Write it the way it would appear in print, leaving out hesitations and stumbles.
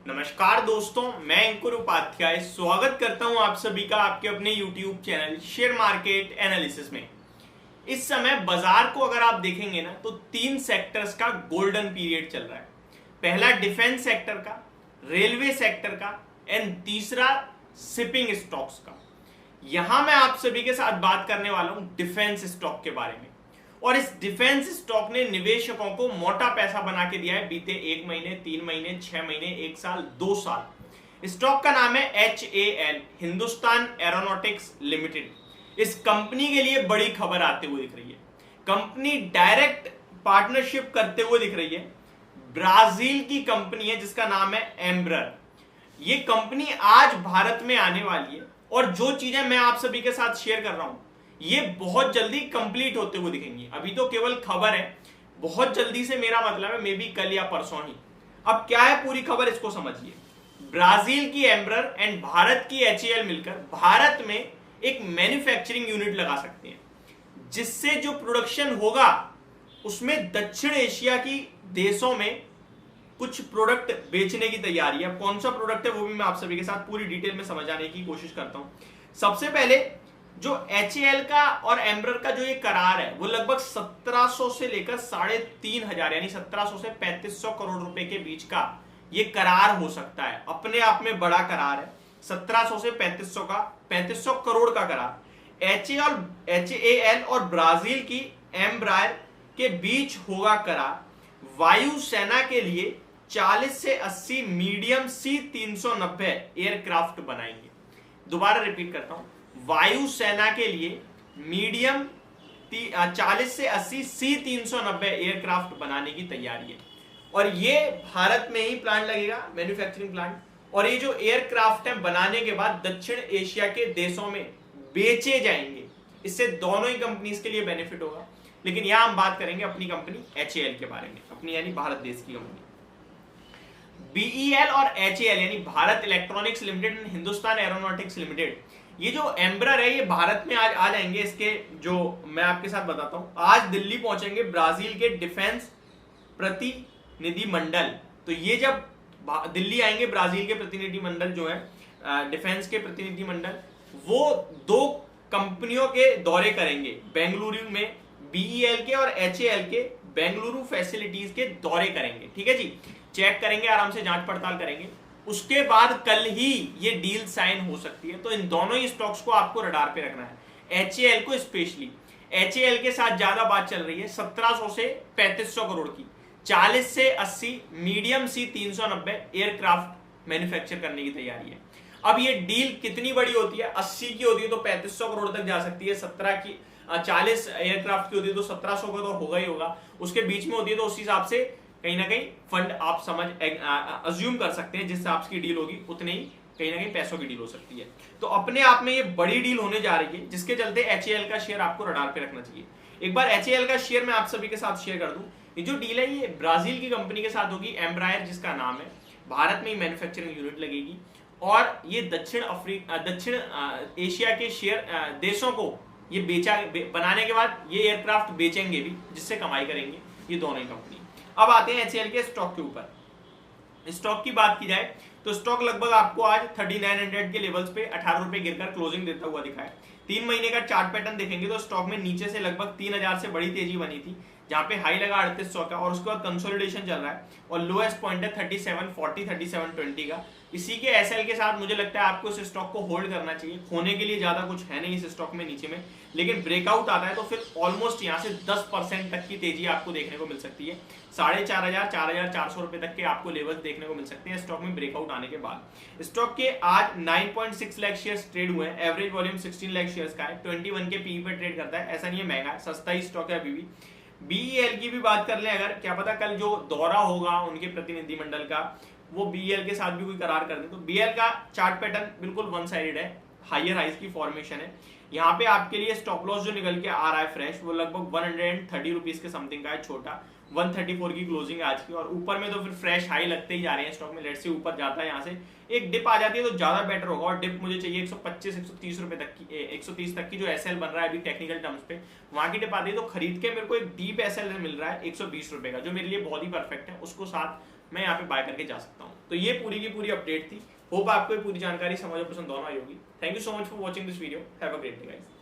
नमस्कार दोस्तों, मैं अंकुर उपाध्याय स्वागत करता हूं आप सभी का आपके अपने YouTube channel share market analysis में। इस समय बाजार को अगर आप देखेंगे ना तो तीन सेक्टर्स का गोल्डन पीरियड चल रहा है। पहला डिफेंस सेक्टर का, रेलवे सेक्टर का एंड तीसरा शिपिंग स्टॉक्स का। यहां मैं आप सभी के साथ बात करने वाला हूं डिफेंस स्टॉक के बारे में। और इस डिफेंस स्टॉक ने निवेशकों को मोटा पैसा बना के दिया है बीते 1 महीने, 3 महीने, 6 महीने, 1 साल, 2 साल। स्टॉक का नाम है HAL, हिंदुस्तान एरोनॉटिक्स लिमिटेड। इस कंपनी के लिए बड़ी खबर आते हुए दिख रही है। कंपनी डायरेक्ट पार्टनरशिप करते हुए दिख रही है। ब्राजील की कंपनी है जिसका नाम है एम्ब्रर। ये कंपनी आज भारत में आने वाली है और जो चीजें मैं आप सभी के साथ शेयर कर रहा हूं ये बहुत जल्दी कंप्लीट होते हुए दिखेंगी। अभी तो केवल खबर है, बहुत जल्दी से मेरा मतलब है मे बी कल या परसों ही। अब क्या है पूरी खबर, इसको समझिए। ब्राजील की एम्ब्रर एंड भारत की HAL मिलकर भारत में एक मैन्युफैक्चरिंग यूनिट लगा सकते हैं, जिससे जो प्रोडक्शन होगा उसमें दक्षिण एशिया की देशों में कुछ प्रोडक्ट बेचने की तैयारी है। कौन सा प्रोडक्ट है वो भी मैं आप सभी के साथ पूरी डिटेल में समझाने की कोशिश करता हूं। सबसे पहले जो HAL का और एम्ब्रर का जो ये करार है वो लगभग 1700 से लेकर 3500 यानी 1700 से 3500 करोड़ रुपए के बीच का ये करार हो सकता है। अपने आप में बड़ा करार है। 1700 से 3500 का 3500 करोड़ का करार HAL और ब्राजील की एम्ब्रायर के बीच होगा करार। वायुसेना के लिए 40 से 80 मीडियम C-390 एयरक्राफ्ट बनाएंगे। दोबारा रिपीट करता हूं, वायुसेना के लिए मीडियम 40 से 80 C-390 एयरक्राफ्ट बनाने की तैयारी है। और ये भारत में ही प्लांट लगेगा, मैन्युफैक्चरिंग प्लांट। और ये जो एयरक्राफ्ट है बनाने के बाद दक्षिण एशिया के देशों में बेचे जाएंगे। इससे दोनों ही कंपनीज के लिए बेनिफिट होगा। लेकिन यहां हम बात करेंगे अपनी कंपनी HAL के बारे में, अपनी यानी भारत देश की कंपनी। BEL और HAL यानी Bharat electronics limited, Hindustan aeronautics limited, ये जो एम्ब्रर है ये भारत में आज आ जाएंगे। इसके जो मैं आपके साथ बताता हूं, आज दिल्ली पहुंचेंगे ब्राजील के डिफेंस प्रतिनिधि मंडल। तो ये जब दिल्ली आएंगे ब्राजील के प्रतिनिधि मंडल जो है डिफेंस के प्रतिनिधि मंडल, वो 2 कंपनियों के दौरे करेंगे। बेंगलुरु में BEL के और HAL के बेंगलुरु फैसिलिटीज के दौरे करेंगे। ठीक है जी, चेक करेंगे, आराम से जांच पड़ताल करेंगे। उसके बाद कल ही ये डील साइन हो सकती है। तो इन दोनों ही स्टॉक्स को आपको रडार पे रखना है। HAL को स्पेशली, HAL के साथ ज्यादा बात चल रही है 1700 से 3500 करोड़ की, 40 से 80 मीडियम C-390 एयरक्राफ्ट मैन्युफैक्चर करने की तैयारी है। अब ये डील कितनी बड़ी होती है, 80 की होती है तो 3500 करोड़ तक जा सकती है, 40 एयरक्राफ्ट की होती है तो 1700 का तो होगा ही होगा, उसके बीच में होती है तो उस हिसाब से कहीं ना कहीं फंड आप समझ अज्यूम कर सकते हैं जिस हिसाब की डील होगी उतने ही कहीं ना कहीं पैसों की डील हो सकती है। तो अपने आप में ये बड़ी डील होने जा रही है, जिसके चलते HAL का शेयर आपको रडार पे रखना चाहिए। एक बार HAL का शेयर मैं आप सभी के साथ शेयर कर दूं। ये जो डील है ये ब्राजील की कंपनी के साथ होगी, एम्ब्रायर जिसका नाम है। भारत में ही मैन्युफैक्चरिंग यूनिट लगेगी और ये दक्षिण एशिया के शेयर देशों को ये बनाने के बाद ये एयरक्राफ्ट बेचेंगे भी, जिससे कमाई करेंगे ये दोनों ही कंपनी। अब आते हैं HAL के स्टॉक के ऊपर। स्टॉक की बात की जाए तो स्टॉक लगभग आपको आज 3900 के लेवल्स पे 18 रुपए गिरकर क्लोजिंग देता हुआ दिखा है। 3 महीने का चार्ट पैटर्न देखेंगे तो स्टॉक में नीचे से लगभग 3000 से बड़ी तेजी बनी थी, जहां पे हाई लगा 3800 का और उसके बाद कंसोलिडेशन चल रहा है और लोएस्ट पॉइंट है 3740 3720 का। इसी के SL के साथ मुझे लगता है आपको इस स्टॉक को होल्ड करना चाहिए। खोने के लिए ज्यादा कुछ है नहीं इस स्टॉक में नीचे में, लेकिन ब्रेकआउट आता है तो फिर ऑलमोस्ट यहां से 10% तक की तेजी आपको देखने को मिल सकती है। 4500 4400 रुपए तक के आपको लेवल्स देखने को मिल सकते हैं स्टॉक में ब्रेकआउट आने के बाद। स्टॉक के आज 9.6 लाख शेयर्स ट्रेड हुए हैं। एवरेज वॉल्यूम 16 लाख शेयर्स का है। 21 के PE पर ट्रेड करता है। ऐसा नहीं है महंगा है, सस्ता ही स्टॉक है अभी भी। BEL की भी बात कर लें अगर, क्या पता कल जो दौरा होगा उनके प्रतिनिधि मंडल का वो BEL के साथ भी कोई करार कर दे। तो BEL का चार्ट पैटर्न बिल्कुल वन साइडेड है, हायर हाइज की फॉर्मेशन है। यहाँ पे आपके लिए स्टॉप लॉस जो निकल के आ रहा है फ्रेश, वो लगभग 130 रुपीज के समथिंग का है, छोटा 134 की क्लोजिंग आज की। और ऊपर में तो फिर फ्रेश हाई लगते ही जा रहे हैं स्टॉक में। लेट्स से ऊपर जाता है, यहाँ से एक डिप आ जाती है तो ज्यादा बेटर होगा। और डिप मुझे चाहिए 125 130 रुपए तक की, 130 तक की जो SL बन रहा है अभी टेक्निकल टर्म्स पे, वहां की डिप आती है तो खरीद के मेरे को एक डीप SL मिल रहा है 120 रुपए का, जो मेरे लिए बहुत ही परफेक्ट है। उसको साथ मैं यहाँ पे बाय करके जा सकता हूँ। तो ये पूरी की पूरी अपडेट थी। होप आपको ये पूरी जानकारी समझ और पसंद दोनों आई होगी। Thank you so much for watching this video. Have a great day guys.